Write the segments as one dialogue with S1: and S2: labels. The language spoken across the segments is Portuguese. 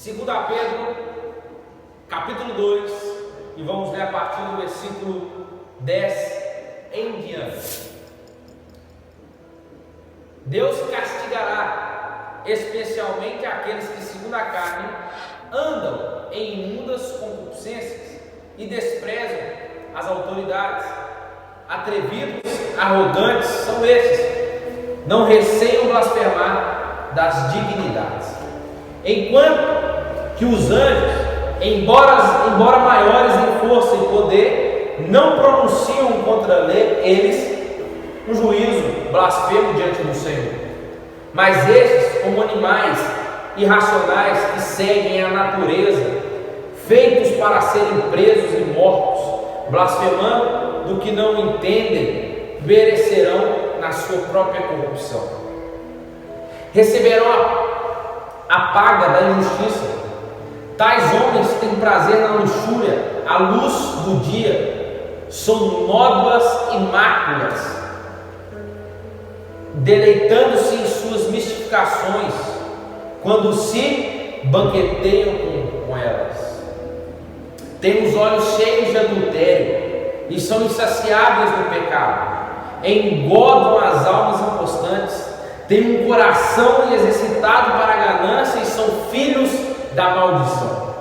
S1: 2 Pedro, capítulo 2, e vamos ler a partir do versículo 10 em diante. Deus castigará especialmente aqueles que, segundo a carne, andam em imundas concupiscências e desprezam as autoridades. Atrevidos, arrogantes são esses, não receiam blasfemar das dignidades. Enquanto que os anjos, embora maiores em força e poder, não pronunciam contra eles um juízo blasfemo diante do Senhor. Mas estes, como animais irracionais que seguem a natureza, feitos para serem presos e mortos, blasfemando do que não entendem, perecerão na sua própria corrupção. Receberão a paga da injustiça. Tais homens têm prazer na luxúria, à luz do dia, são nódoas e máculas, deleitando-se em suas mistificações, quando se banqueteiam com elas. Têm os olhos cheios de adultério e são insaciáveis do pecado, engodam as almas inconstantes, têm um coração exercitado para a ganância e são filhos da maldição.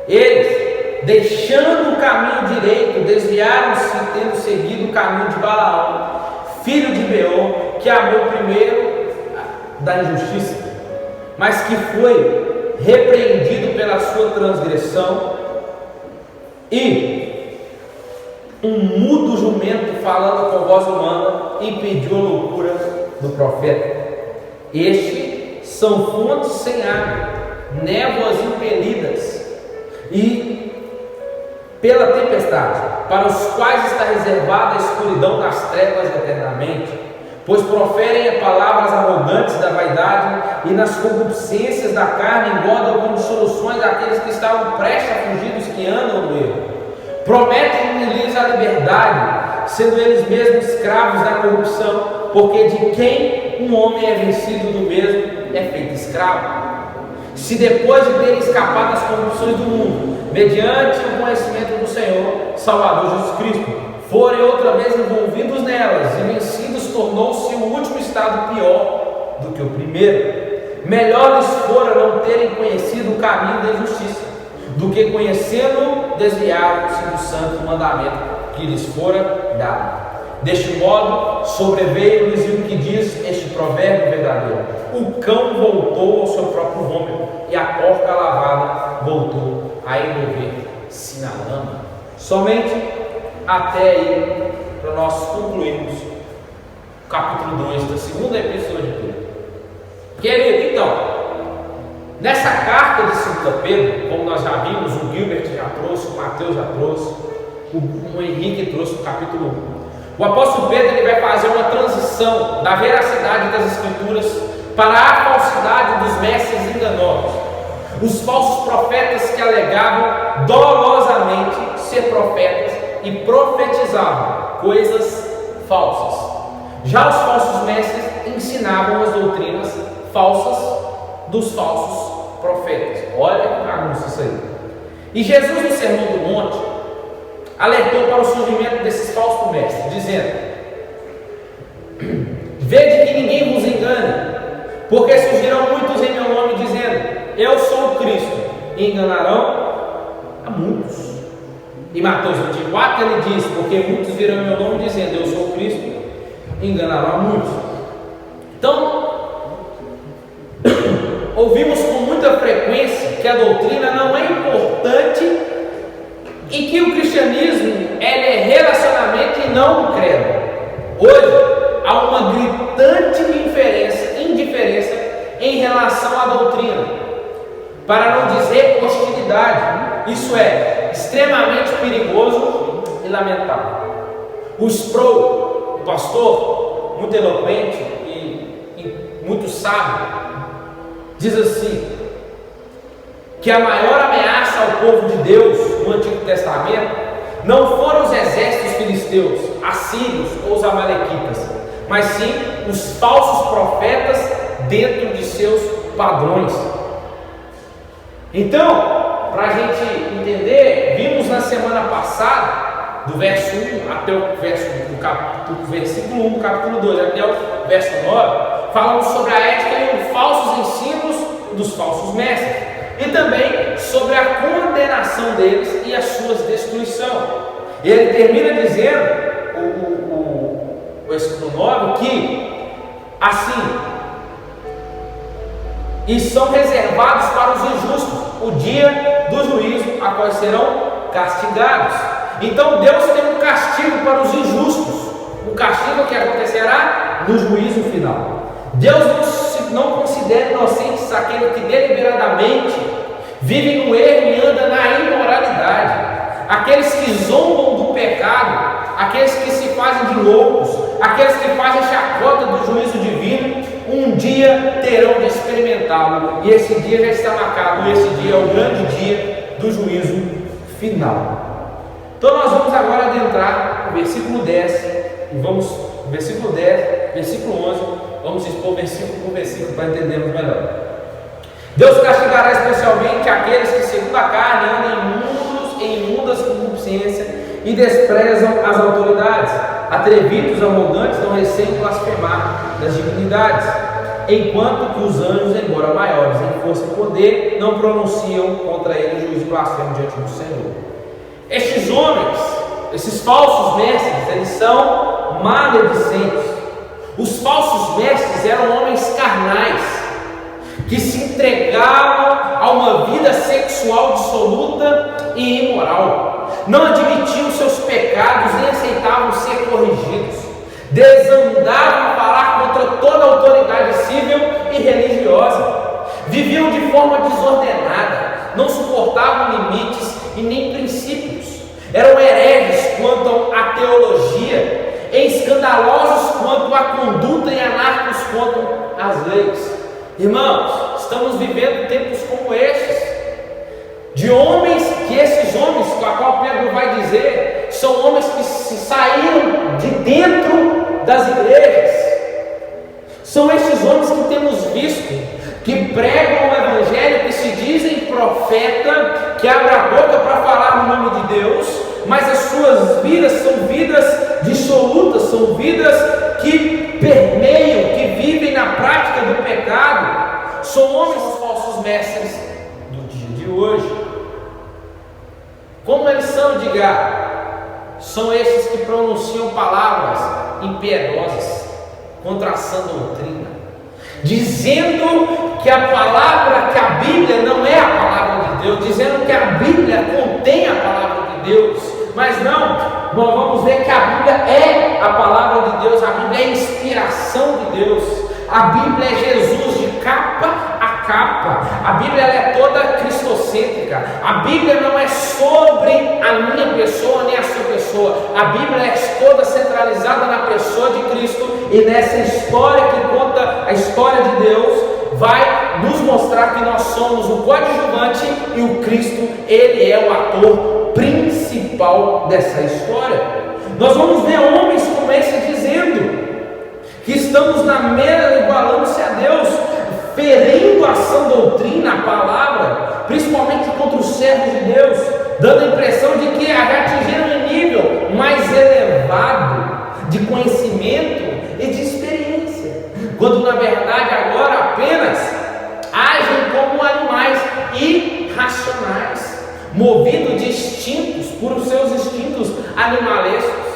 S1: Eles, deixando o caminho direito, desviaram-se, tendo seguido o caminho de Balaão, filho de Beor, que amou primeiro da injustiça, mas que foi repreendido pela sua transgressão, e um mudo jumento falando com voz humana impediu a loucura do profeta. Estes são fontes sem água, névoas impelidas e pela tempestade, para os quais está reservada a escuridão das trevas eternamente, pois proferem palavras arrogantes da vaidade e nas concupiscências da carne engordam como soluções daqueles que estavam prestes a fugir dos que andam no erro. Prometem-lhes a liberdade, sendo eles mesmos escravos da corrupção, porque de quem um homem é vencido, do mesmo é feito escravo. Se depois de terem escapado das corrupções do mundo, mediante o conhecimento do Senhor, Salvador Jesus Cristo, forem outra vez envolvidos nelas e vencidos, tornou-se o último estado pior do que o primeiro. Melhor lhes fora não terem conhecido o caminho da justiça, do que conhecendo, desviaram-se do santo mandamento que lhes fora dado. Deste modo, sobreveio-lhes o que diz este provérbio verdadeiro: o cão voltou ao seu próprio vômito, e a porca lavada voltou a envolver-se na lama. Somente até aí, para nós concluirmos o capítulo 2 da segunda epístola de Pedro. Querido, então, nessa carta de 2 Pedro, como nós já vimos, o Gilbert já trouxe, o Mateus já trouxe, o Henrique trouxe o capítulo 1. O apóstolo Pedro ele vai fazer uma transição da veracidade das Escrituras para a falsidade dos mestres enganosos, os falsos profetas que alegavam dolosamente ser profetas e profetizavam coisas falsas. Já os falsos mestres ensinavam as doutrinas falsas dos falsos profetas. Olha que bagunça isso aí. E Jesus, no Sermão do Monte, alertou para o surgimento desses falsos mestres, dizendo: vede que ninguém vos engane, porque surgirão muitos em meu nome, dizendo: eu sou o Cristo, e enganarão a muitos. Em Mateus 24 ele diz: porque muitos virão em meu nome, dizendo: eu sou o Cristo, e enganarão a muitos. Então, ouvimos com muita frequência que a doutrina não é importante e que o cristianismo é relacionamento e não um credo. Hoje há uma gritante indiferença em relação à doutrina, para não dizer hostilidade. Isso é extremamente perigoso e lamentável. O Sproul, o pastor muito eloquente e muito sábio, diz assim, que a maior ameaça ao povo de Deus no Antigo Testamento não foram os exércitos filisteus, assírios ou os amalequitas, mas sim os falsos profetas dentro de seus padrões. Então, para a gente entender, vimos na semana passada, do verso 1 até o versículo 1 do capítulo 2 até o verso 9, falamos sobre a ética e os falsos ensinos dos falsos mestres, e também sobre a condenação deles e a sua destruição. Ele termina dizendo, o versículo 9, que assim, e são reservados para os injustos o dia do juízo, a quais serão castigados. Então Deus tem um castigo para os injustos, um castigo que acontecerá no juízo final. Deus não considera inocentes aquele que deliberadamente vive no erro e anda na imoralidade, aqueles que zombam do pecado, aqueles que se fazem de loucos, aqueles que fazem chacota do juízo divino, um dia terão de experimentá-lo, e esse dia já está marcado, e esse dia é o grande dia do juízo final. Então nós vamos agora adentrar no versículo 10, e vamos, versículo 10, versículo 11, vamos expor versículo por versículo para entendermos melhor. Deus castigará especialmente aqueles que segundo a carne andam em imundas concupiscência e desprezam as autoridades, atrevidos, arrogantes, não recebem blasfemar das dignidades, enquanto que os anjos, embora maiores em força e poder, não pronunciam contra ele o juízo blasfemo diante do Senhor. Estes homens, esses falsos mestres, eles são maledicentes. Os falsos mestres eram homens carnais, que se entregavam a uma vida sexual dissoluta e imoral, não admitiam seus pecados nem aceitavam ser corrigidos, desandavam a falar contra toda autoridade civil e religiosa, viviam de forma desordenada, não suportavam limites e nem princípios, eram hereges quanto à teologia, escandalosos quanto à conduta e anárquicos quanto às leis. Irmãos, estamos vivendo tempos como estes, de homens, que esses homens, a qual Pedro vai dizer, são homens que se saíram de dentro das igrejas. São estes homens que temos visto, que pregam o evangelho, que se dizem profeta, que abrem a boca para falar no nome de Deus, mas as suas vidas são vidas dissolutas, são vidas que permeiam, que vivem na prática do pecado. São homens falsos mestres do dia de hoje. Como eles são, diga? São esses que pronunciam palavras impiedosas contra a sã doutrina, dizendo que a palavra, que a Bíblia não é a palavra de Deus, dizendo que a Bíblia contém a palavra de Deus, mas não, nós vamos ver que a Bíblia é a palavra de Deus, a Bíblia é a inspiração de Deus, a Bíblia é Jesus de capa a capa, a Bíblia ela é toda cristocêntrica, a Bíblia não é sobre a minha pessoa nem a sua pessoa, a Bíblia é toda centralizada na pessoa de Cristo, e nessa história que conta a história de Deus, vai nos mostrar que nós somos o coadjuvante e o Cristo, ele é o ator principal dessa história. Nós vamos ver homens como esse dizendo que estamos na mesa igualando-se a Deus, ferindo a sã doutrina, a palavra, principalmente contra os servos de Deus, dando a impressão de que atingiram um nível mais elevado de conhecimento e de experiência, quando na verdade agora apenas agem como animais irracionais, movidos de instintos, por seus instintos animalescos.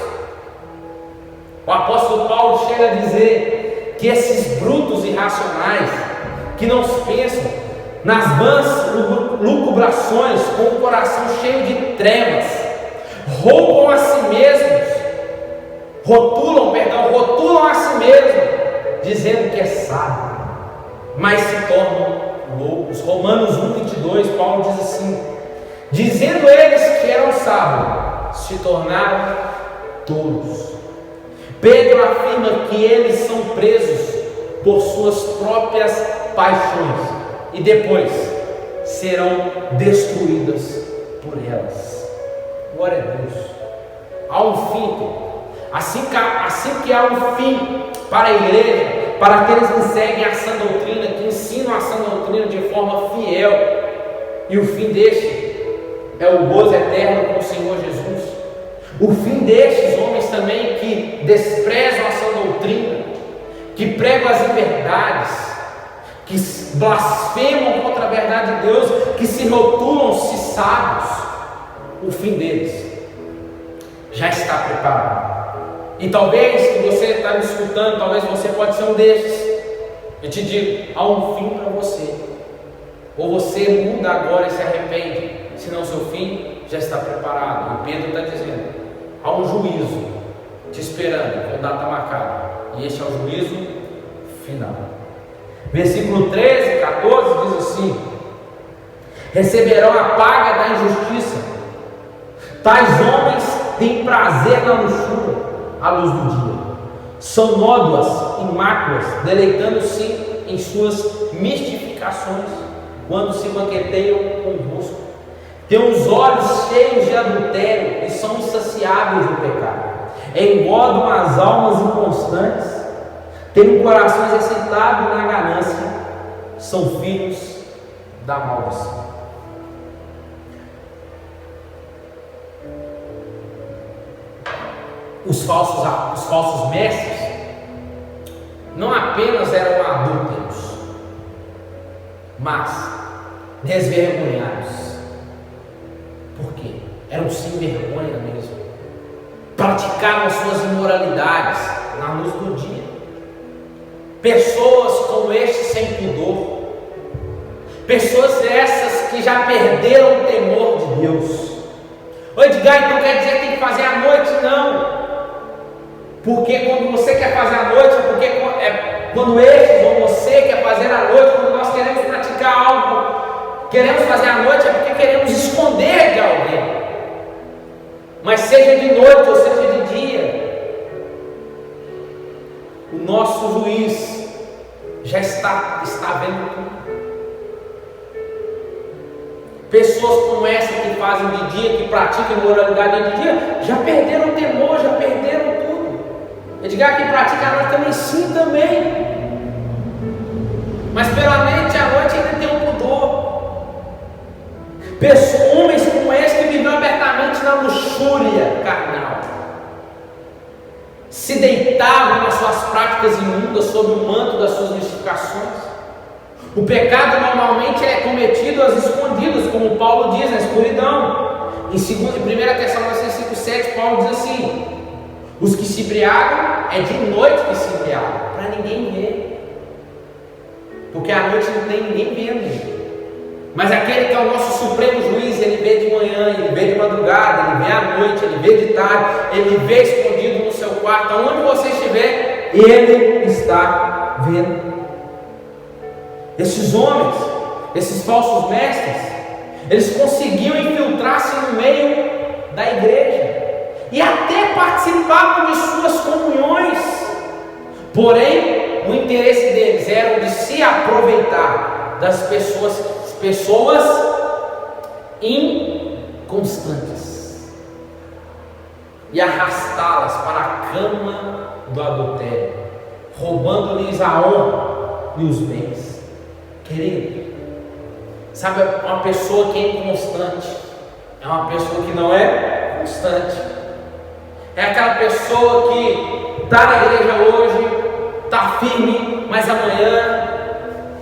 S1: O apóstolo Paulo chega a dizer que esses brutos irracionais, que não pensam nas vãs lucubrações, com o coração cheio de trevas, roubam a si mesmos, rotulam a si mesmos, dizendo que é sábio, mas se tornam loucos. Romanos 1:22, Paulo diz assim: dizendo eles que eram sábios, se tornaram tolos. Pedro afirma que eles são presos por suas próprias paixões e depois serão destruídas por elas. Glória a Deus. Há um fim, assim que há um fim para a igreja, para aqueles que seguem a sã doutrina, que ensinam a sã doutrina de forma fiel, E o fim deste é o gozo eterno com o Senhor Jesus. O fim destes homens também que desprezam a sã doutrina, que pregam as inverdades, que blasfemam contra a verdade de Deus, que se rotulam-se sábios, o fim deles já está preparado. E talvez que você está me escutando, talvez você pode ser um destes. Eu te digo, há um fim para você. Ou você muda agora e se arrepende, senão seu fim já está preparado. E Pedro está dizendo, há um juízo te esperando, com data marcada. E este é o juízo final. Versículo 13, 14 diz assim: receberão a paga da injustiça. Tais homens têm prazer na luxúria, à luz do dia. São nódoas e máculas, deleitando-se em suas mistificações, quando se banqueteiam com o rosto. Têm os olhos cheios de adultério e são insaciáveis do pecado. Engordam as almas inconstantes. Têm um coração exercitado na ganância. São filhos da maldição. Os falsos mestres não apenas eram adúlteros, mas desvergonhados. Por quê? Eram sem vergonha mesmo. Praticavam suas imoralidades na luz do dia. Pessoas como este sem pudor. Pessoas essas que já perderam o temor de Deus. Ô Edgar, então quer dizer que tem que fazer à noite? Não. Porque quando você quer fazer à noite, quando estes ou você quer fazer à noite, quando nós queremos praticar algo, queremos fazer à noite, é porque queremos esconder de alguém. Mas seja de noite ou seja de dia, o nosso juiz já está vendo tudo. Pessoas como essa que fazem de dia, que praticam imoralidade de dia, já perderam o temor, já perderam tudo. Edgar, que pratica a noite também, sim, também. Mas pela mente à noite ainda tem um pudor. Homens como esse que vivem abertamente na luxúria carnal, se deitavam nas suas práticas imundas sob o manto das suas mistificações. O pecado normalmente é cometido às escondidas, como Paulo diz, na escuridão. Em 1 Tessalonicenses 5,7, Paulo diz assim: os que se embriagam é de noite que se embriagam, para ninguém ver, porque à noite não tem ninguém vendo. Mas aquele que é o nosso supremo juiz, ele vê de manhã, ele vê de madrugada, ele vê à noite, ele vê de tarde, ele vê escondido no seu quarto, aonde você estiver, ele está vendo. Esses homens, esses falsos mestres, eles conseguiam infiltrar-se no meio da igreja e até participavam de suas comunhões. Porém, o interesse deles era o de se aproveitar das pessoas inconstantes e arrastá-las para a cama do adultério, roubando-lhes a honra e os bens. Querido, sabe, uma pessoa que é inconstante é uma pessoa que não é constante. É aquela pessoa que está na igreja hoje, está firme, mas amanhã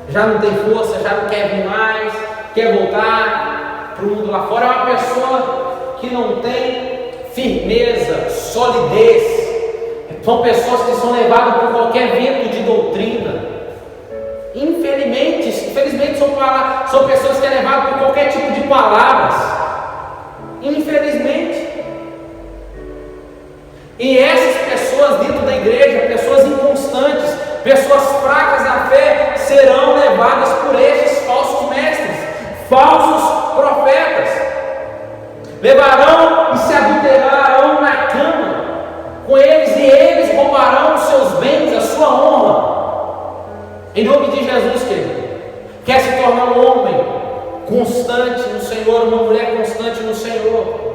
S1: já não tem força, já não quer vir mais, quer voltar para o mundo lá fora. É uma pessoa que não tem firmeza, solidez. São pessoas que são levadas por qualquer vento de doutrina. Infelizmente são pessoas que são levadas por qualquer tipo de palavras. Infelizmente. E essas pessoas dentro da igreja, pessoas inconstantes, pessoas fracas na fé, serão levadas por estes falsos mestres, falsos profetas. Levarão e se adulterarão na cama com eles, e eles roubarão os seus bens, a sua honra. Em nome de Jesus, querido, quer se tornar um homem constante no Senhor, uma mulher constante no Senhor?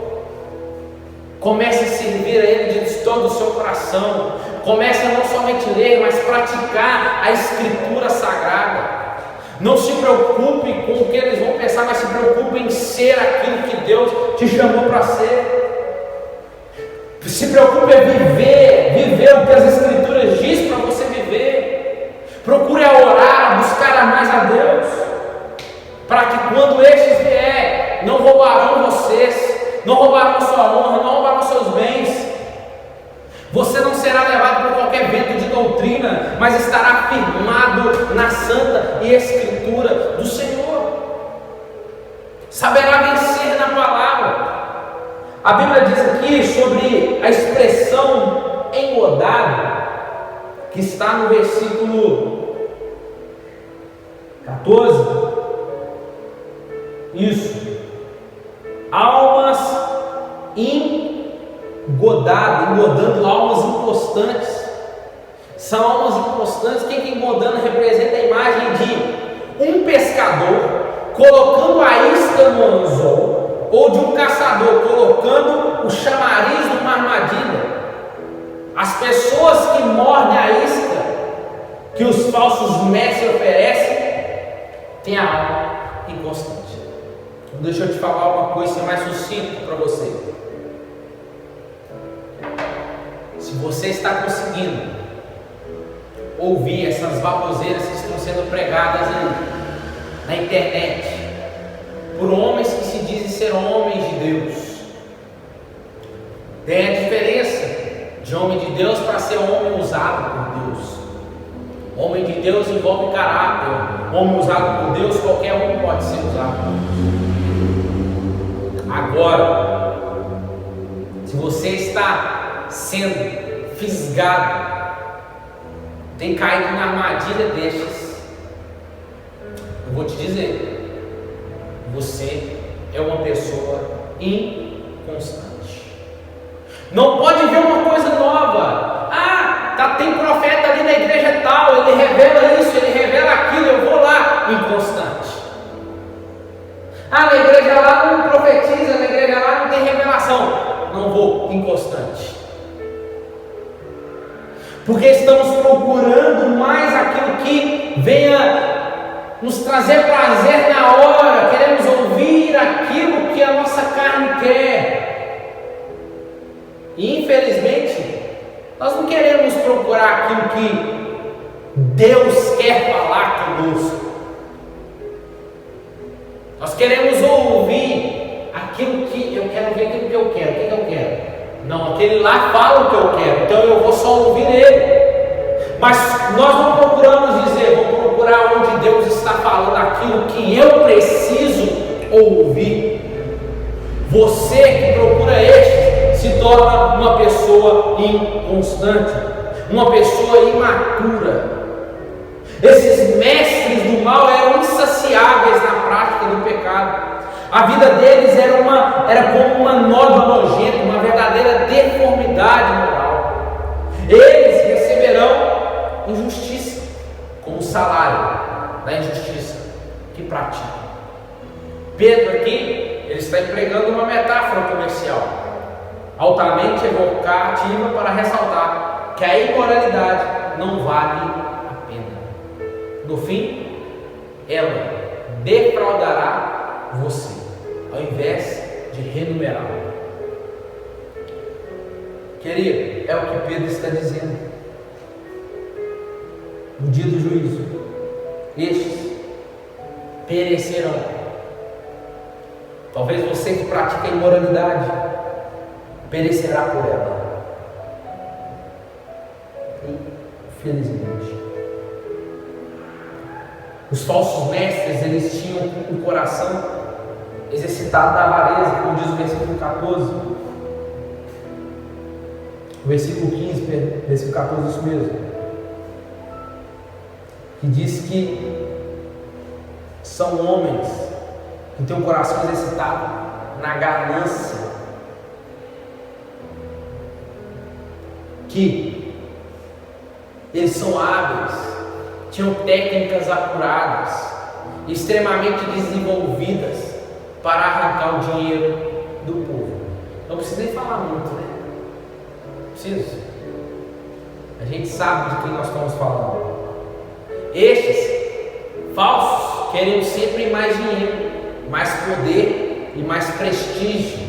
S1: Comece a servir a Ele de todo o seu coração. Comece a não somente ler, mas praticar a Escritura Sagrada. Não se preocupe com o que eles vão pensar, mas se preocupe em ser aquilo que Deus te chamou para ser. Se preocupe em viver o que as Escrituras dizem para você viver. Procure a orar, a buscar a mais a Deus, para que quando estes vier, não roubarão vocês, não roubarão sua honra, não roubarão seus bens. Você não será levado por qualquer vento de doutrina, mas estará firmado na santa e escritura do Senhor. Saberá vencer na palavra. A Bíblia diz aqui sobre a expressão engodado, que está no versículo 14. Isso. Almas engodando almas inconstantes. São almas inconstantes. Quem está engodando representa a imagem de um pescador colocando a isca no anzol, ou de um caçador colocando o chamariz numa armadilha. As pessoas que mordem a isca que os falsos mestres oferecem têm a alma inconstante. Deixa eu te falar uma coisa mais sucinta para você. Se você está conseguindo ouvir essas baboseiras que estão sendo pregadas aí na internet por homens que se dizem ser homens de Deus, tem a diferença de homem de Deus para ser homem usado por Deus. Homem de Deus envolve caráter. Homem usado por Deus, qualquer um pode ser usado por Deus. Agora, se você está sendo fisgado, tem caído na armadilha destes, eu vou te dizer, você é uma pessoa inconstante. Não pode ver uma coisa nova. Tem profeta ali na igreja tal, ele revela isso, ele revela aquilo, eu vou lá. Inconstante. Na igreja lá não profetiza, na igreja lá não tem revelação. Não vou. Inconstante. Porque estamos procurando mais aquilo que venha nos trazer prazer na hora. Queremos ouvir aquilo que a nossa carne quer. E infelizmente nós não queremos procurar aquilo que Deus quer falar conosco. Nós queremos ouvir aquilo que eu quero ver, aquilo que eu quero. O que eu quero? Não, aquele lá fala o que eu quero, então eu vou só ouvir ele. Mas nós não procuramos dizer, vou procurar onde Deus está falando aquilo que eu preciso ouvir. Você que procura este se torna uma pessoa inconstante, uma pessoa imatura. Esses mestres do mal eram insaciáveis na prática do pecado. A vida deles era como uma nódoa nojenta, uma verdadeira deformidade moral. Eles receberão injustiça como salário da injustiça que praticam. Pedro aqui, ele está empregando uma metáfora comercial altamente evocativa para ressaltar que a imoralidade não vale a pena. No fim, ela defraudará você, ao invés de renumerá-lo. Querido, é o que Pedro está dizendo. No dia do juízo, estes perecerão. Talvez você que pratica a imoralidade perecerá por ela. Infelizmente, os falsos mestres, eles tinham um coração exercitado da avareza, como diz o versículo 14. O versículo 15, versículo 14, isso mesmo, que diz que são homens que têm um coração exercitado na ganância, que eles são hábeis, tinham técnicas apuradas, extremamente desenvolvidas para arrancar o dinheiro do povo. Não precisa nem falar muito, né? Preciso. A gente sabe de quem nós estamos falando. Estes falsos queremos sempre mais dinheiro, mais poder e mais prestígio.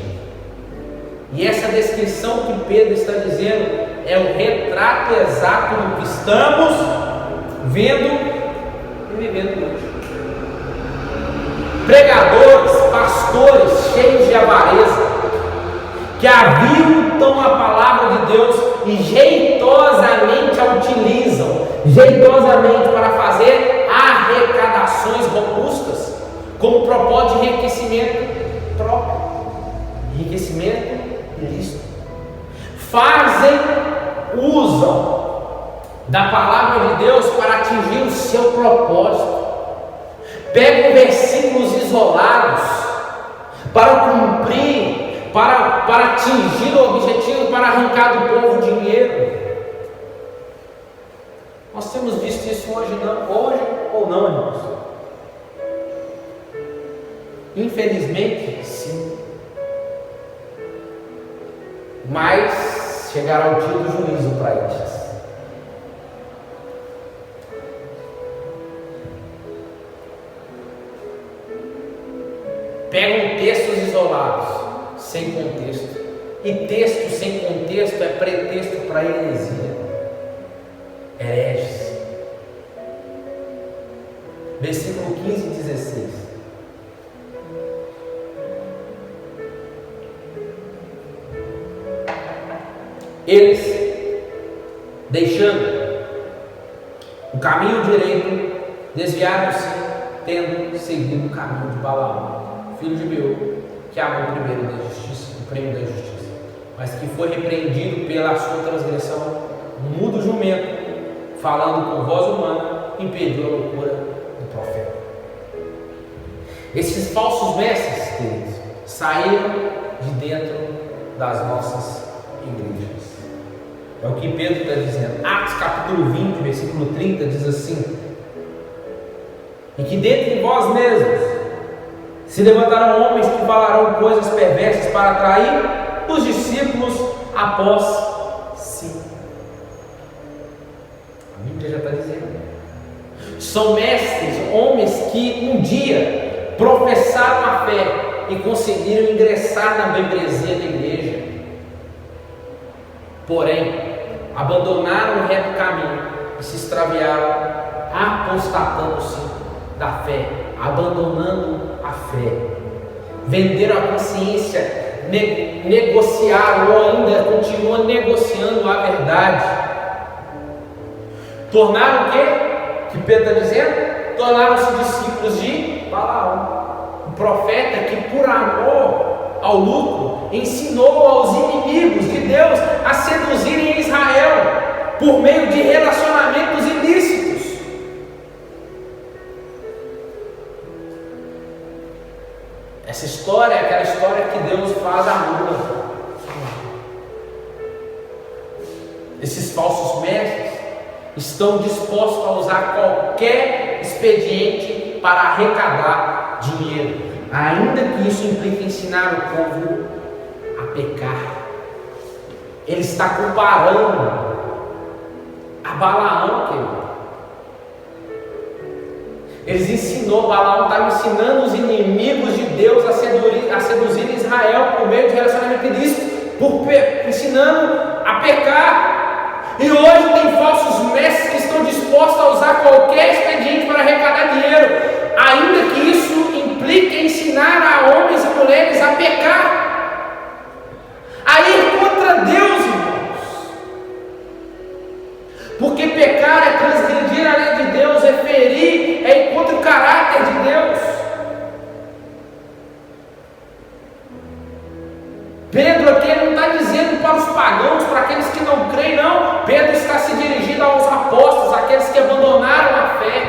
S1: E essa descrição que Pedro está dizendo é o retrato exato do que estamos vendo e vivendo hoje. Pregadores, pastores cheios de avareza, que aviltam a palavra de Deus e jeitosamente a utilizam, jeitosamente para fazer arrecadações robustas, como propósito de enriquecimento próprio, enriquecimento ilícito. Usam da palavra de Deus para atingir o seu propósito. Pegam versículos isolados para cumprir, para atingir o objetivo, para arrancar do povo dinheiro. Nós temos visto isso hoje ou não, irmãos? Infelizmente, sim. Mas chegará o dia do juízo para eles. Pegam textos isolados, sem contexto. E texto sem contexto é pretexto para heresia. Hereges. Versículo 15 e 16. Eles, deixando o caminho direito, desviaram-se, tendo seguido o caminho de Balaão, filho de Beor, que amou primeiro da justiça, o prêmio da justiça, mas que foi repreendido pela sua transgressão, mudo jumento, falando com voz humana, impediu a loucura do profeta. Esses falsos mestres, queridos, saíram de dentro das nossas igrejas. É o que Pedro está dizendo. Atos capítulo 20, versículo 30 diz assim: e que dentre vós mesmos se levantarão homens que falarão coisas perversas para atrair os discípulos após si. A Bíblia já está dizendo. São mestres, homens que um dia professaram a fé e conseguiram ingressar na membresia da igreja. Porém, abandonaram o reto caminho e se extraviaram, apostatando-se da fé, abandonando a fé. Venderam a consciência, negociaram ou ainda continuam negociando a verdade. Tornaram o quê? Que Pedro está dizendo? Tornaram-se discípulos de Balaão, o profeta que por amor ao lucro, ensinou aos inimigos de Deus a seduzirem Israel por meio de relacionamentos ilícitos. Essa história é aquela história que Deus faz amor. Esses falsos mestres estão dispostos a usar qualquer expediente para arrecadar dinheiro, ainda que isso implique ensinar o povo a pecar. Ele está comparando a Balaão, querido. Balaão estava ensinando os inimigos de Deus a seduzir Israel por meio de relacionamento ilícito, ensinando a pecar. E hoje tem falsos mestres que estão dispostos a usar qualquer expediente para arrecadar dinheiro, ainda que isso implique ensinar a homens e mulheres a pecar, a ir contra Deus, irmãos. Porque pecar é transgredir a lei de Deus, é ferir, é ir contra o caráter de Deus. Pedro aqui não está dizendo para os pagãos, para aqueles que não creem, não. Pedro está se dirigindo aos apóstolos, aqueles que abandonaram a fé,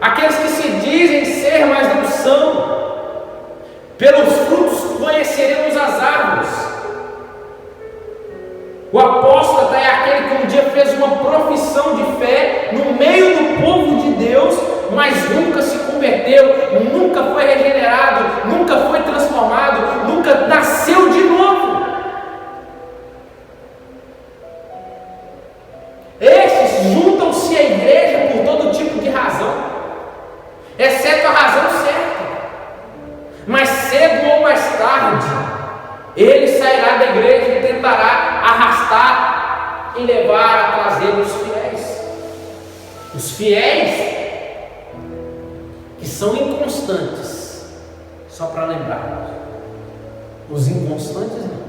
S1: aqueles que se dizem ser, mas não são. Pelos frutos conheceremos as árvores. O apóstata é aquele que um dia fez uma profissão de fé no meio do povo de Deus, mas nunca se converteu, nunca foi regenerado, nunca foi transformado, nunca nasceu de novo. Esses juntam-se à igreja por todo tipo de razão, exceto a razão certa. Mas cedo ou mais tarde, ele sairá da igreja e tentará arrastar e levar a trazer os fiéis. Os fiéis que são inconstantes, só para lembrar. Os inconstantes não.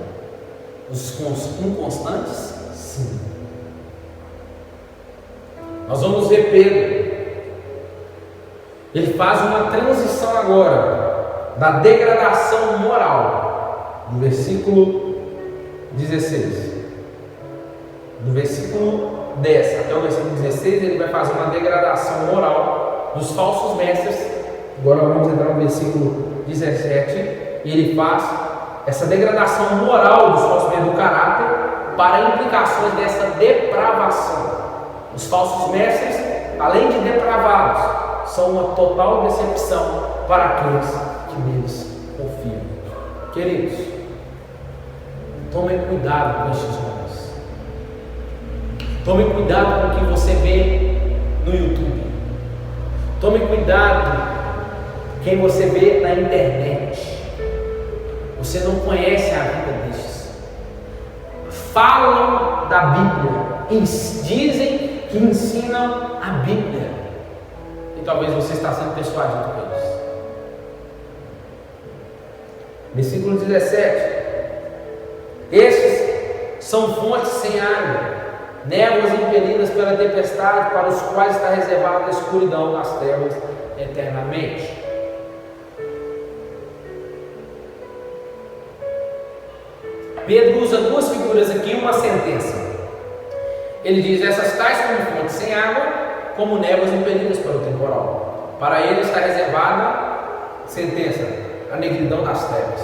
S1: Os inconstantes, sim. Nós vamos ver Pedro. Ele faz uma transição agora da degradação moral, no versículo 16. Do versículo 10 até o versículo 16, ele vai fazer uma degradação moral dos falsos mestres. Agora vamos entrar no versículo 17, e ele faz essa degradação moral dos falsos mestres do caráter para implicações dessa depravação. Os falsos mestres, além de depravados, são uma total decepção para aqueles que neles confiam. Queridos, tomem cuidado com estes homens. Tome cuidado com o que você vê no YouTube. Tome cuidado com quem você vê na internet. Você não conhece a vida destes. Falam da Bíblia, dizem que ensinam a Bíblia, e talvez você está sendo persuadido por eles. Versículo 17: estes são fontes sem água, névoas impelidas pela tempestade, para os quais está reservada a escuridão nas trevas eternamente. Pedro usa duas figuras aqui e uma sentença. Ele diz: essas tais como fontes sem água, como névoas impelidas pelo temporal. Para ele está reservada, sentença, a negridão das trevas.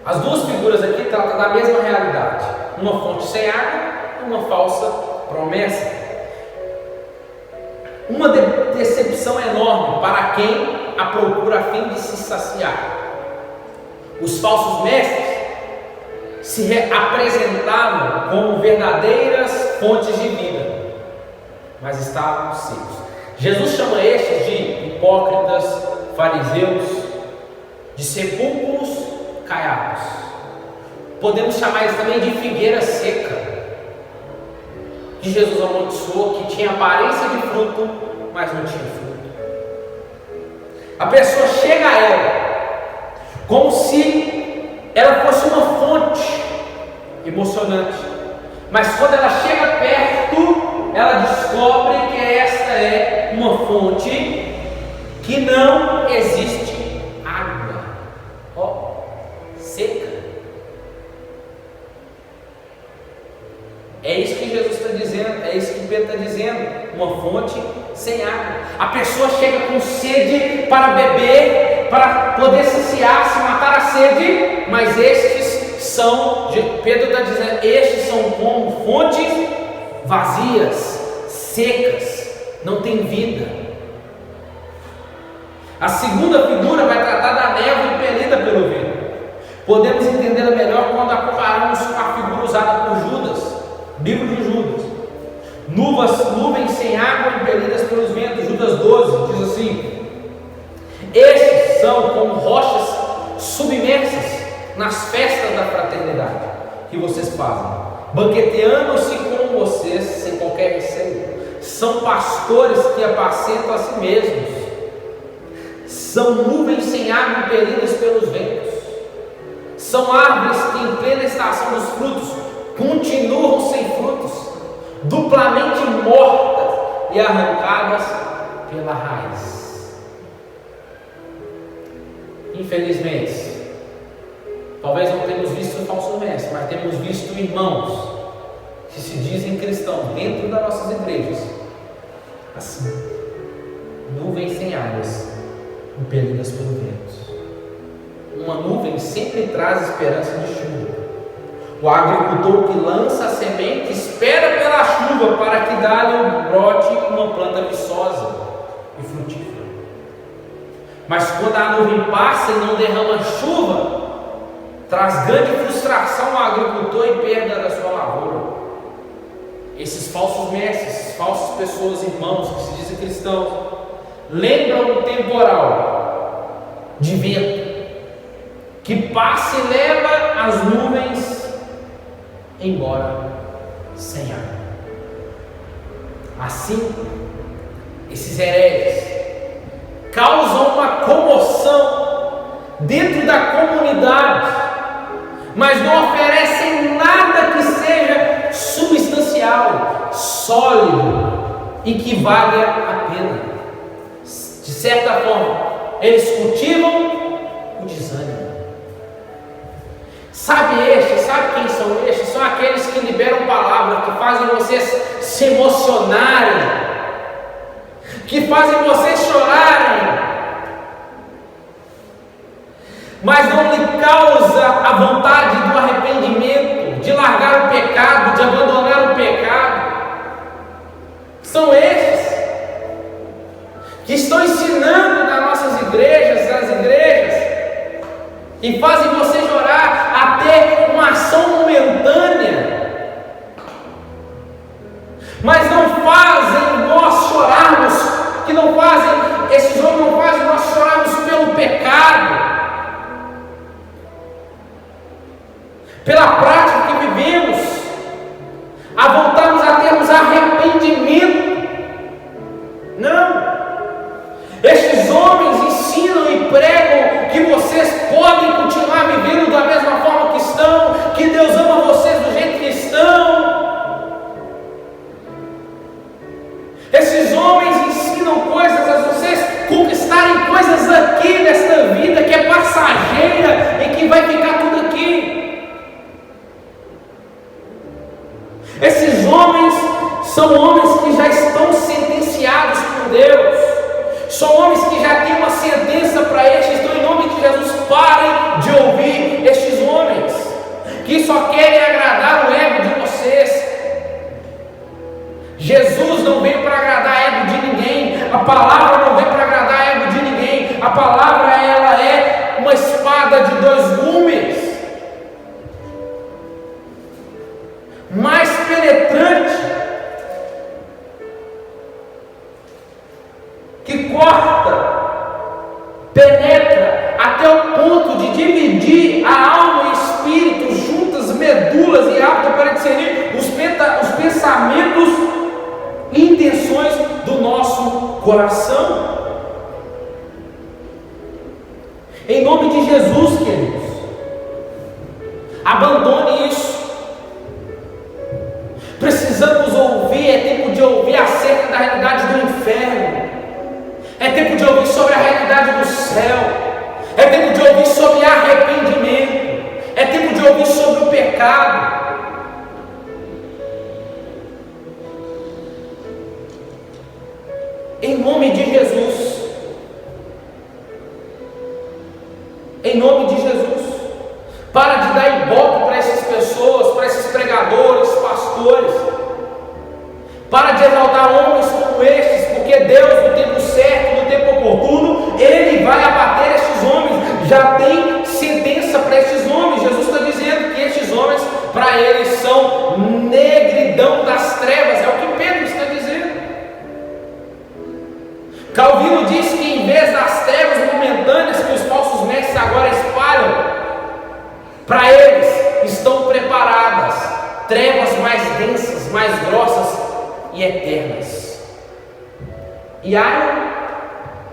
S1: As duas figuras aqui tratam da mesma realidade. Uma fonte sem água e uma falsa promessa. Uma decepção enorme para quem a procura a fim de se saciar. Os falsos mestres se apresentavam como verdadeiras fontes de vida, mas estavam secos. Jesus chama estes de hipócritas, fariseus, de sepulcros caiados. Podemos chamar eles também de figueira seca, que Jesus amaldiçoou, que tinha aparência de fruto, mas não tinha fruto. A pessoa chega a ela como se ela fosse uma fonte emocionante, mas quando ela chega perto, ela descobre que esta é uma fonte que não existe água, seca. É isso que Jesus está dizendo, é isso que Pedro está dizendo, uma fonte sem água. A pessoa chega com sede para beber, para poder saciar, se matar a sede, mas estes são, Pedro está dizendo, estes são como fontes vazias, secas, não tem vida. A segunda figura vai tratar da névoa impelida pelo vento. Podemos entendê-la melhor quando a comparamos com a figura usada por Judas, livro de Judas. Nuvens sem água impelidas pelos ventos. Judas 12 diz assim: estes são como rochas submersas nas festas da fraternidade que vocês fazem, banqueteando-se com vocês sem qualquer receio. São pastores que apacentam a si mesmos. São nuvens sem água impelidas pelos ventos. São árvores que em plena estação dos frutos continuam sem frutos, duplamente mortas e arrancadas pela raiz. Infelizmente, talvez não tenhamos visto um falso mestre, mas temos visto irmãos que se dizem cristãos dentro das nossas igrejas, assim, nuvens sem águas impelidas pelo vento. Uma nuvem sempre traz esperança de chuva. O agricultor que lança a semente espera pela chuva para que dali brote uma planta viçosa e frutífera. Mas quando a nuvem passa e não derrama chuva, traz grande frustração ao agricultor e perda da sua lavoura. esses falsos mestres, essas falsas pessoas, irmãos, que se dizem cristãos, lembram um temporal de vento que passa e leva as nuvens embora sem água. Assim, esses hereges causam uma comoção dentro da comunidade, mas não oferecem nada que seja substancial, sólido e que valha a pena. De certa forma, eles cultivam o desânimo. Sabe quem são estes? São aqueles que liberam palavras, que fazem vocês se emocionarem, que fazem vocês chorarem, mas não lhe causa a vontade do arrependimento, de largar o pecado, de abandonar o pecado. São estes que estão ensinando nas nossas igrejas, e fazem você chorar até uma ação momentânea, mas não fazem nós chorarmos, esses homens não fazem nós chorarmos pelo pecado, pela prática que vivemos, a voltarmos a termos arrependimento. Não. Estes homens ensinam e pregam que vocês podem continuar vivendo da mesma forma que estão, que Deus ama vocês do jeito que estão. Esses homens ensinam coisas a vocês conquistarem coisas aqui nesta vida que é passageira e que vai ficar tudo aqui. Esses homens são homens que já estão sentenciados por Deus. São homens que já têm uma sentença para estes. Então, em nome de Jesus, parem de ouvir estes homens que só querem agradar o ego de vocês. Jesus não veio para agradar o ego de ninguém. A palavra não veio para agradar o ego de ninguém. A palavra, ela é uma espada de dois gumes, mais penetrante, que corta, penetra até o ponto de dividir a alma e o espírito, juntas, medulas e apta para discernir os pensamentos e intenções do nosso coração. Em nome de Jesus, queridos, abandone isso. Precisamos ouvir, é tempo de ouvir acerca da realidade do inferno. É tempo de ouvir sobre a realidade do céu. É tempo de ouvir sobre arrependimento. É tempo de ouvir sobre o pecado. Em nome de Jesus. Em nome de Jesus. Para de dar ibope para essas pessoas, para esses pregadores, pastores. Para de exaltar homens como estes, porque Deus, no tempo certo, no tempo oportuno, Ele vai abater estes homens. Já tem sentença para estes homens. Jesus está dizendo que estes homens, para eles, são negridão das trevas. É o que Pedro está dizendo. Calvino diz que em vez das trevas momentâneas que os falsos mestres agora espalham, para eles estão preparadas trevas mais densas, mais grossas e eternas. E ai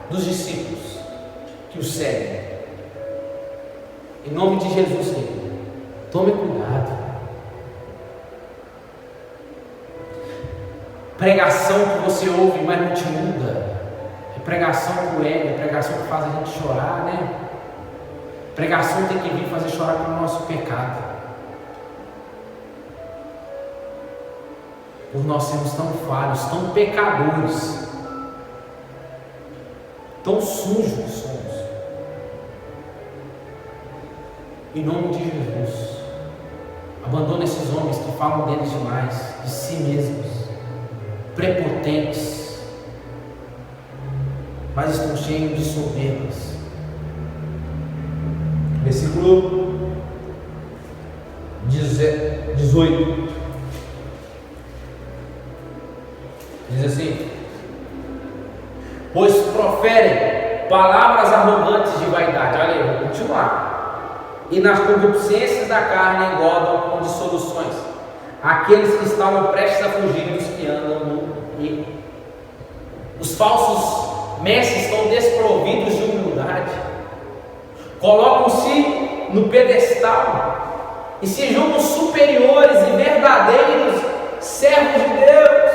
S1: dos discípulos que o seguem. Em nome de Jesus, querido, tome cuidado. Pregação que você ouve, mas não te muda. É pregação cruel, é pregação que faz a gente chorar, né? Pregação tem que vir fazer chorar pelo nosso pecado. Por nós sermos tão falhos, tão pecadores, tão sujos que somos. Em nome de Jesus, abandone esses homens que falam deles demais, de si mesmos, prepotentes, mas estão cheios de soberbas. Versículo 18. Diz assim: pois proferem palavras arrogantes de vaidade. Olha aí, vou continuar. E nas concupiscências da carne engordam com dissoluções aqueles que estavam prestes a fugir dos que andam no erro. Os falsos mestres estão desprovidos de humildade, colocam-se no pedestal e se julgam superiores e verdadeiros servos de Deus.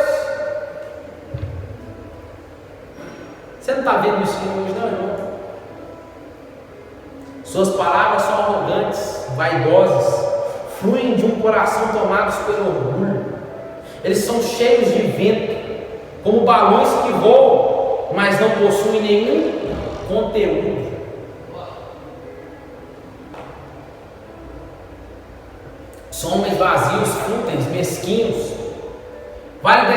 S1: Você não está vendo isso aqui hoje, não, irmão? Suas palavras são arrogantes, vaidosas, fluem de um coração tomados pelo orgulho. Eles são cheios de vento, como balões que voam, mas não possuem nenhum conteúdo. São homens vazios, fúteis, mesquinhos. Vale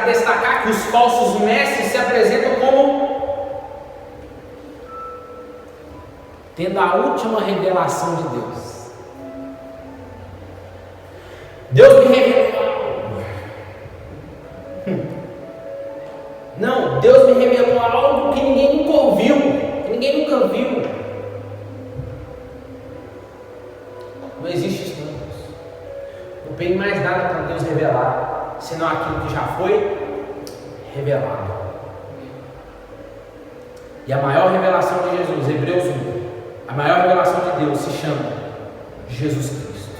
S1: destacar que os falsos mestres se apresentam como tendo a última revelação de Deus. Deus me revelou. Não, Deus me revelou algo que ninguém nunca ouviu, que ninguém nunca viu. Não existe isso, não. Não tem mais nada para Deus revelar, senão aquilo que já foi revelado. E a maior revelação de Jesus, Hebreus 1, a maior revelação de Deus se chama Jesus Cristo.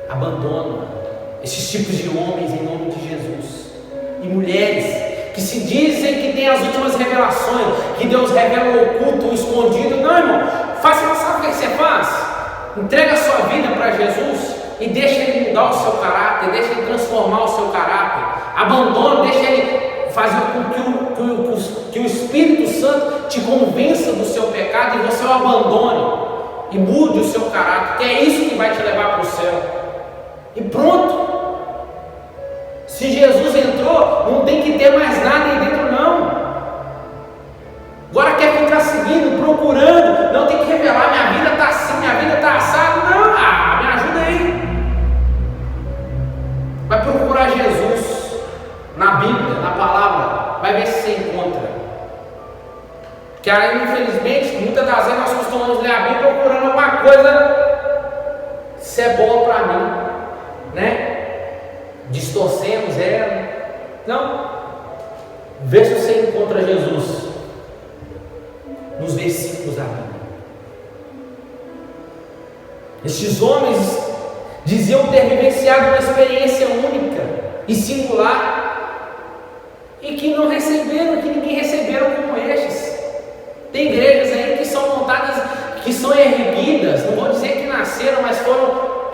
S1: Abandona esses tipos de homens em nome de Jesus. E mulheres que se dizem que têm as últimas revelações, que Deus revela o oculto, o escondido. Não, irmão, sabe o que você faz? Entrega a sua vida para Jesus e deixa Ele mudar o seu caráter, deixa Ele transformar o seu caráter. Abandona, deixa Ele fazer com que o Espírito Santo te convença do seu pecado e você o abandone e mude o seu caráter, que é isso que vai te levar para o céu. E pronto. Se Jesus entrou, não tem que ter mais nada aí dentro, não. Agora quer ficar seguindo, procurando, não tem que revelar, minha vida está assim, minha vida está assada. Não, me ajuda aí. Vai procurar Jesus na Bíblia, na palavra, vai ver se você encontra. Porque aí, infelizmente, muitas das vezes nós costumamos ler a Bíblia procurando alguma coisa, se é boa para mim, né? Distorcemos ela. Não. Vê se você encontra Jesus nos versículos da Bíblia. Estes homens diziam ter vivenciado uma experiência única e singular e que não receberam, que ninguém receberam como estes. Tem igrejas aí que são montadas, que são erguidas, não vou dizer que nasceram, mas foram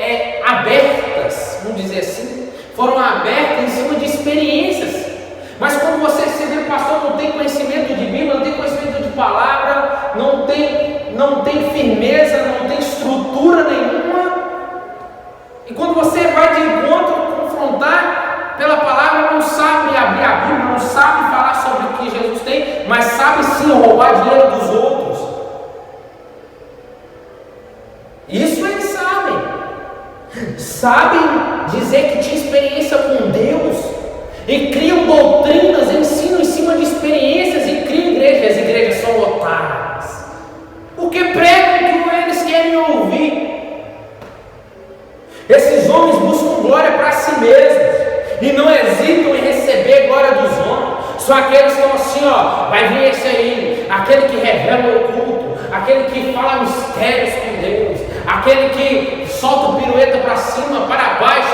S1: abertas, vamos dizer assim, foram abertas em cima de experiências. Mas quando você se vê, pastor, não tem conhecimento de Bíblia, não tem conhecimento de palavra, não tem firmeza, não tem estrutura nenhuma, e quando você vai de encontro, confrontar pela palavra, não sabe abrir a Bíblia, não sabe falar sobre o que Jesus tem, mas sabe sim roubar dinheiro dos outros. Isso eles sabem dizer que tinha experiência com Deus e criam doutrinas, ensinam em cima de experiências e criam igrejas. As igrejas são lotadas porque pregam o que eles querem ouvir. Esses homens buscam glória para si mesmos e não hesitam em receber glória dos homens. São aqueles que estão assim, vai vir esse aí, aquele que revela o oculto, aquele que fala mistérios com Deus, aquele que solta o pirueta para cima, para baixo,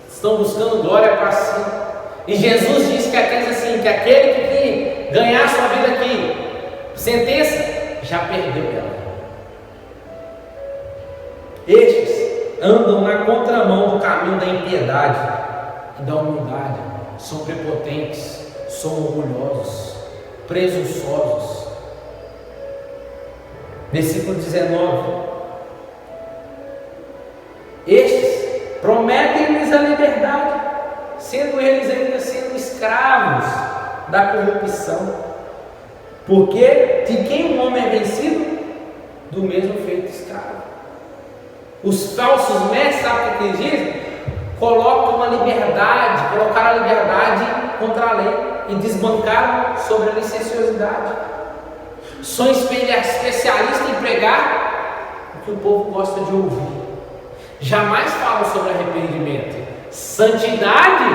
S1: estão buscando glória para si. E Jesus disse que aquele que ganhar a sua vida aqui, sentença, já perdeu ela. Estes andam na contramão do caminho da impiedade e da humildade, são prepotentes, são orgulhosos, presunçosos. Versículo 19: estes prometem-lhes a liberdade, sendo eles ainda sendo escravos da corrupção, porque de quem um homem é vencido, do mesmo feito escravo. Os falsos mestres, sabe o que eles dizem? Colocaram a liberdade contra a lei e desbancaram sobre a licenciosidade. São especialistas em pregar o que o povo gosta de ouvir. Jamais falam sobre arrependimento, santidade,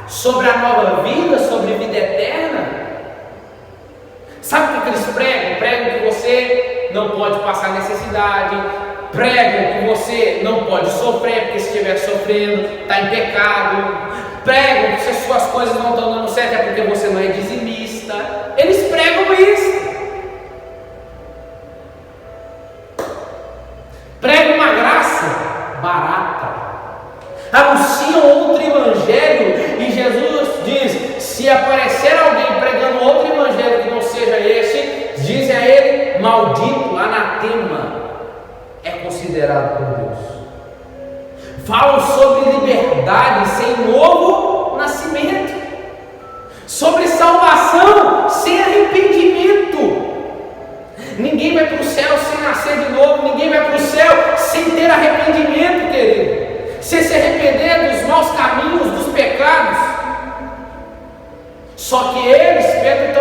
S1: sobre a nova vida, sobre a vida eterna. Sabe o que eles pregam? Pregam que você não pode passar necessidade, pregam que você não pode sofrer, porque se estiver sofrendo, está em pecado. Pregam que se as suas coisas não estão dando certo é porque você não é dizimista. Eles pregam isso. Pregam uma graça barata. Anunciam outro evangelho e Jesus diz: se aparecer alguém pregando outro evangelho que não seja este, dizem a ele: maldito, anatema, é considerado por Deus. Falam sobre liberdade sem novo nascimento, sobre salvação sem arrependimento. Ninguém vai para o céu sem nascer de novo, ninguém vai para o céu sem ter arrependimento, querido, sem se arrepender dos maus caminhos, dos pecados. Só que eles, Pedro,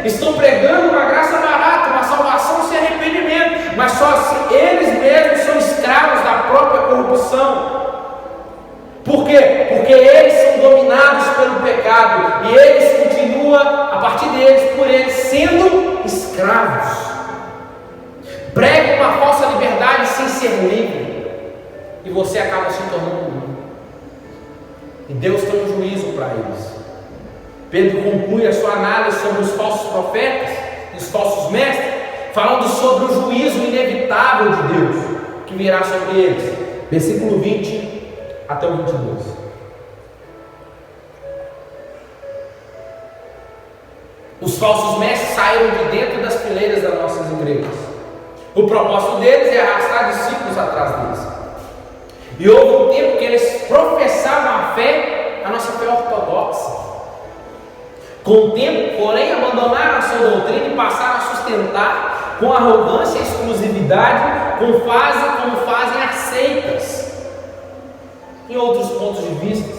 S1: estão pregando uma graça barata, uma salvação sem arrependimento, mas só se eles mesmos são escravos da própria corrupção. Por quê? Porque eles são dominados pelo pecado e eles continuam, a partir deles, por eles, sendo escravos. Pregam uma falsa liberdade sem ser livre e você acaba se tornando livre. E Deus tem um juízo para eles. Pedro conclui a sua análise sobre os falsos profetas e os falsos mestres, falando sobre o juízo inevitável de Deus que virá sobre eles. Versículo 20 até o 22. Os falsos mestres saíram de dentro das fileiras das nossas igrejas. O propósito deles é arrastar discípulos atrás deles. E houve um tempo que eles professavam a nossa fé ortodoxa. Com o tempo, porém, abandonaram a sua doutrina e passaram a sustentar com arrogância e exclusividade, como fazem as seitas, em outros pontos de vista.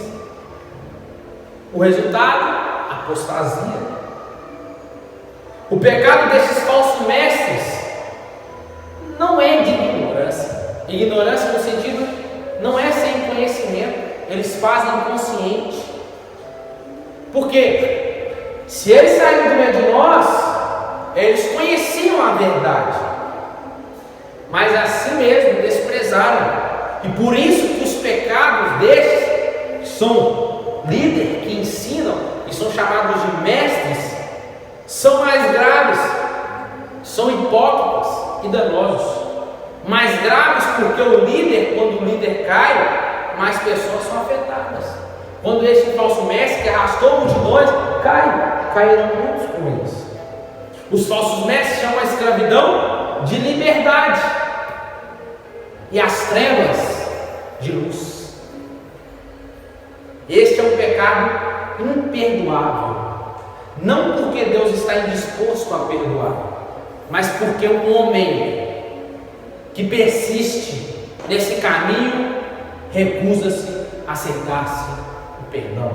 S1: O resultado? Apostasia. O pecado desses falsos mestres não é de ignorância. Ignorância no sentido, não é sem conhecimento. Eles fazem inconsciente. Por quê? Se eles saíram do meio de nós, eles conheciam a verdade, mas assim mesmo desprezaram. E por isso que os pecados destes, que são líderes, que ensinam e são chamados de mestres, são mais graves, são hipócritas e danosos. Mais graves porque o líder, quando o líder cai, mais pessoas são afetadas. Quando esse falso mestre que arrastou multidões cairão muitos com eles. Os falsos mestres chamam a escravidão de liberdade e as trevas de luz. Este é um pecado imperdoável, não porque Deus está indisposto a perdoar, mas porque um homem que persiste nesse caminho recusa-se a aceitar-se o perdão.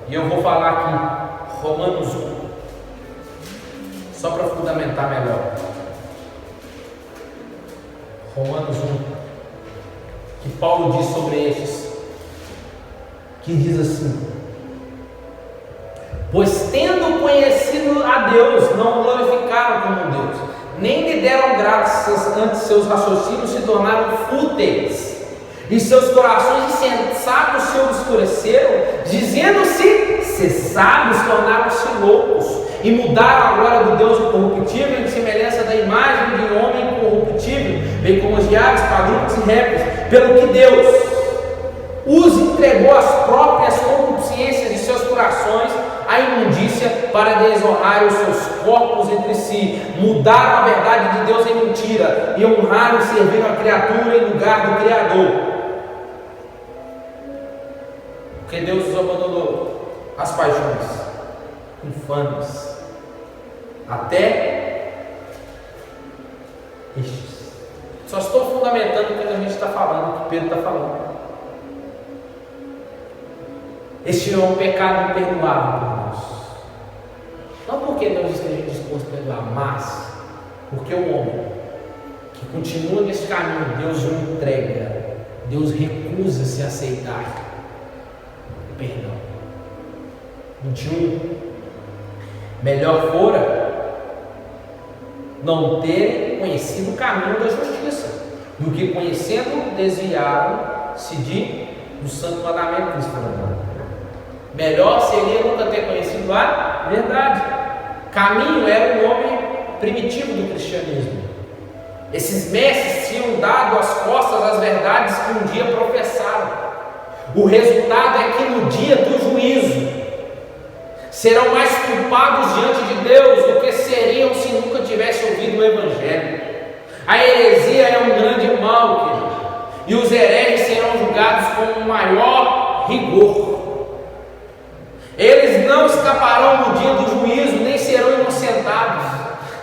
S1: E eu vou falar aqui Romanos 1, só para fundamentar melhor. Romanos 1, que Paulo diz sobre estes, que diz assim: pois tendo conhecido a Deus, não o glorificaram como Deus, nem lhe deram graças, antes seus raciocínios se tornaram fúteis, e seus corações insensatos se obscureceram, dizendo-se sábios, tornaram-se loucos, e mudaram a glória do Deus incorruptível em semelhança da imagem de um homem incorruptível, bem como os diabos, quadrúpedes e répteis, pelo que Deus os entregou às próprias concupiscências de seus corações, a imundícia, para desonrarem os seus corpos entre si, mudaram a verdade de Deus em mentira, e honraram e serviram a criatura em lugar do Criador. Porque Deus os abandonou as paixões infames, até estes. Só estou fundamentando o que a gente está falando, o que Pedro está falando. Este é um pecado imperdoável por nós. Não porque Deus esteja disposto a perdoar, mas porque o homem que continua nesse caminho, Deus o entrega, Deus recusa-se a aceitar o perdão. 21. Melhor fora não terem conhecido o caminho da justiça, do que conhecendo desviaram-se do santo mandamento que lhes foi dado. Melhor seria nunca ter conhecido a verdade. Caminho era o nome primitivo do cristianismo. Esses mestres tinham dado as costas às verdades que um dia professaram. O resultado é que no dia do juízo serão mais culpados diante de Deus do que seriam se nunca tivessem ouvido o Evangelho. A heresia é um grande mal, querido, e os hereges serão julgados com o maior rigor. Eles não escaparão no dia do juízo, nem serão inocentados.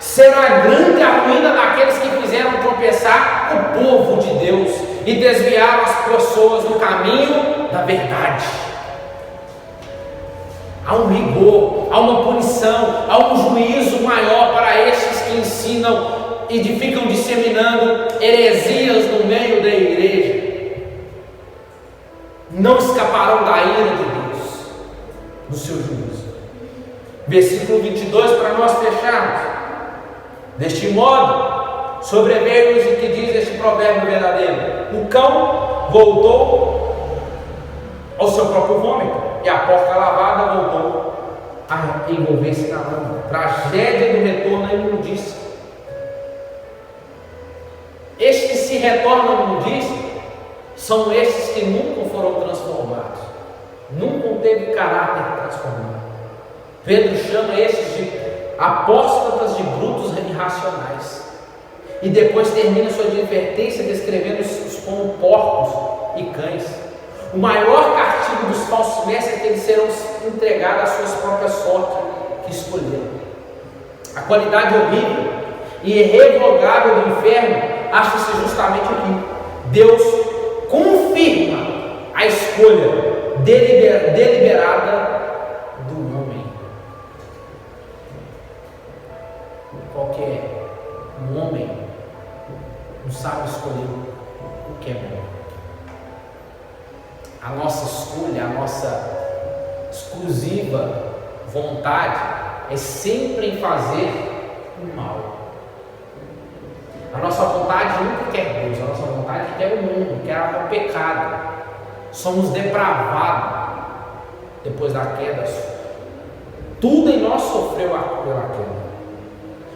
S1: Será a grande ruína daqueles que fizeram tropeçar o povo de Deus e desviaram as pessoas do caminho da verdade. Há um rigor, há uma punição, há um juízo maior para estes que ensinam e ficam disseminando heresias no meio da igreja. Não escaparão da ira de Deus, do seu juízo. Versículo 22 para nós fecharmos. Deste modo, sobreveio-nos o que diz este provérbio verdadeiro: o cão voltou ao seu próprio vômito, e a porca lavada voltou a envolver-se na lama. Tragédia do retorno à imundícia. Estes que se retornam à imundícia são estes que nunca foram transformados, nunca teve caráter transformado. Pedro chama estes de apóstatas, de brutos irracionais, e depois termina sua advertência descrevendo-os como porcos e cães. O maior castigo dos falsos mestres é que eles serão entregados às suas próprias sortes que escolheram. A qualidade horrível e irrevogável do inferno acha-se justamente aqui. Deus confirma a escolha deliberada do homem. Qualquer homem não sabe escolher o que é bom. A nossa escolha, a nossa exclusiva vontade é sempre em fazer o mal. A nossa vontade nunca quer Deus, a nossa vontade quer o mundo, quer o pecado. Somos depravados depois da queda. Tudo em nós sofreu pela queda.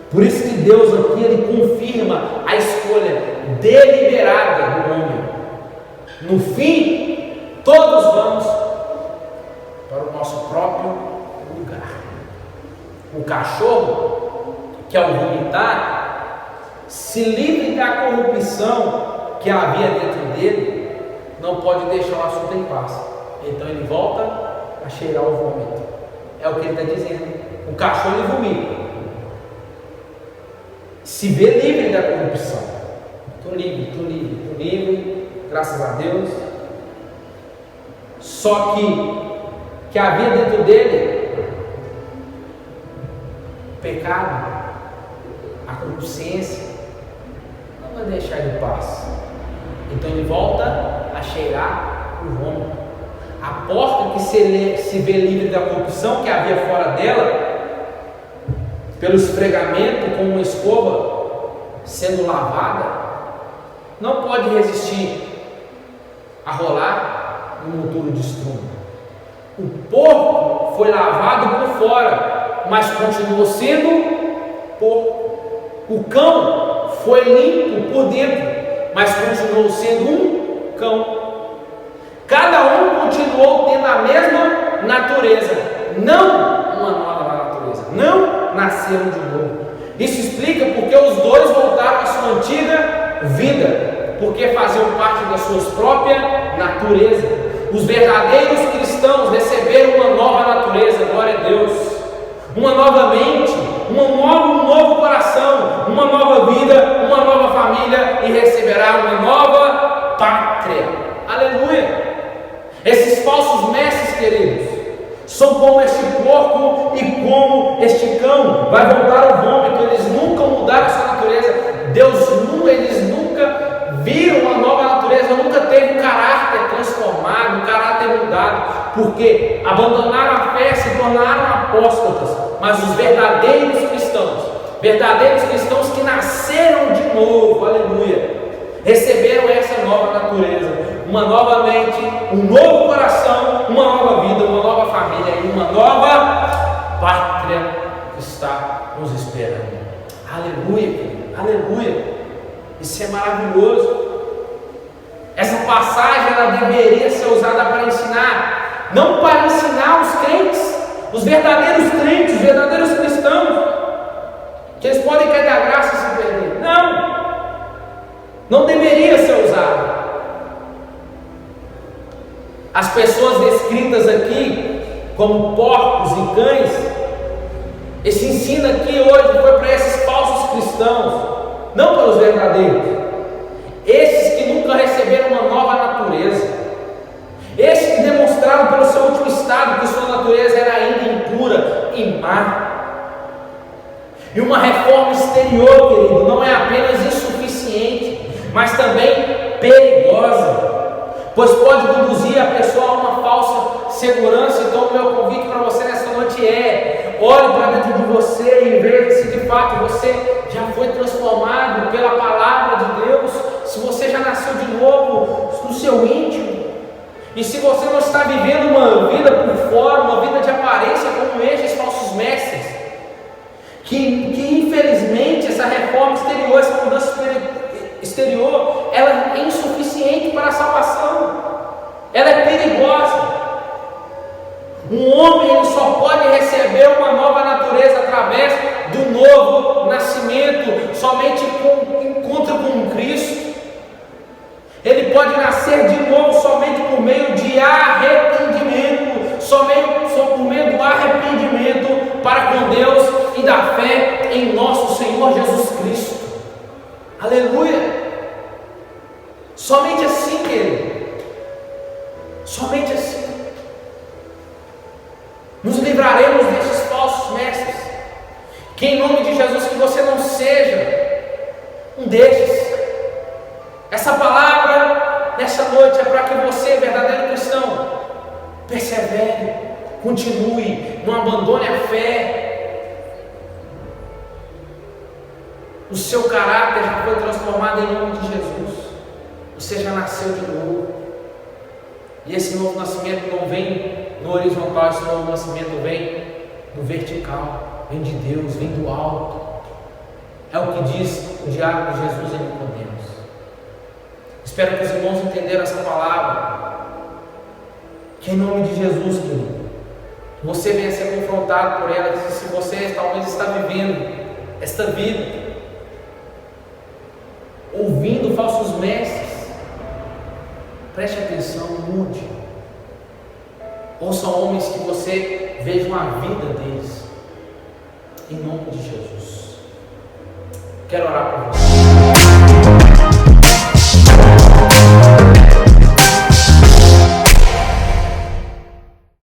S1: Por isso que Deus aqui ele confirma a escolha deliberada do homem. No fim, todos vamos para o nosso próprio lugar. O cachorro, que ao vomitar, se livre da corrupção que havia dentro dele, não pode deixar o assunto em paz. Então ele volta a cheirar o vômito. É o que ele está dizendo. O cachorro ele vomita, se vê livre da corrupção. Estou livre, graças a Deus. Só que havia dentro dele o pecado, a consciência, não vai deixar ele em paz. Então ele volta a cheirar o vômito. A porca que se vê livre da corrupção que havia fora dela, pelo esfregamento com uma escova sendo lavada, não pode resistir a rolar no monturo de estrume. O porco foi lavado por fora, mas continuou sendo porco. O cão foi limpo por dentro, mas continuou sendo um cão. Cada um continuou tendo a mesma natureza, não uma nova natureza, não nasceram de novo. Isso explica porque os dois voltaram à sua antiga vida, porque faziam parte da sua própria natureza. Os verdadeiros cristãos receberam uma nova natureza, glória a Deus, uma nova mente, um novo coração, uma nova vida, uma nova família, e receberão porque abandonaram a fé, se tornaram apóstatas. Mas os verdadeiros cristãos que nasceram de novo, aleluia, receberam essa nova natureza, uma nova mente, um novo coração, uma nova vida, uma nova família e uma nova pátria que está nos esperando. Aleluia, querido, aleluia. Isso é maravilhoso. Essa passagem ela deveria ser usada para ensinar, não para ensinar os crentes, os verdadeiros cristãos, que eles podem cair da graça e se perder. Não deveria ser usada. As pessoas descritas aqui como porcos e cães, esse ensino aqui hoje foi para esses falsos cristãos, não para os verdadeiros, esses que nunca receberam uma nova natureza, esses que demonstraram pelo seu último estado que sua natureza era ainda impura e má. E uma reforma exterior, querido, não é apenas insuficiente, mas também perigosa, pois pode conduzir a pessoa a uma falsa segurança. Então o meu convite para você nessa noite é: olhe para dentro de você e veja se de fato você já foi transformado pela palavra de Deus, se você já nasceu de novo no seu íntimo, e se você não está vivendo uma vida por fora, uma vida de aparência como estes falsos mestres, que infelizmente essa reforma exterior, essa mudança exterior, ela é insuficiente para a salvação, ela é perigosa. Um homem ele só pode receber uma nova natureza através do novo nascimento, somente com encontro com Cristo. Ele pode nascer de novo somente por meio de arrependimento, somente por meio do arrependimento para com Deus e da fé em nosso Senhor Jesus Cristo. Aleluia! Somente assim, querido, somente assim nos livraremos desses falsos mestres. Que em nome de Jesus que você não seja um destes. Essa palavra nessa noite é para que você, verdadeiro cristão, persevere, continue, não abandone a fé. O seu caráter já foi transformado em nome de Jesus. Você já nasceu de novo. E esse novo nascimento não vem no horizontal, esse novo nascimento vem no vertical, vem de Deus, vem do alto. É o que diz o diálogo de Jesus em Nicodemos. Espero que os irmãos entenderam essa palavra. Que em nome de Jesus, querido, você venha ser confrontado por ela. Se você talvez está vivendo esta vida ouvindo falsos mestres, preste atenção, mude. Ouçam homens que você veja a vida deles, em nome de Jesus. Quero orar por você.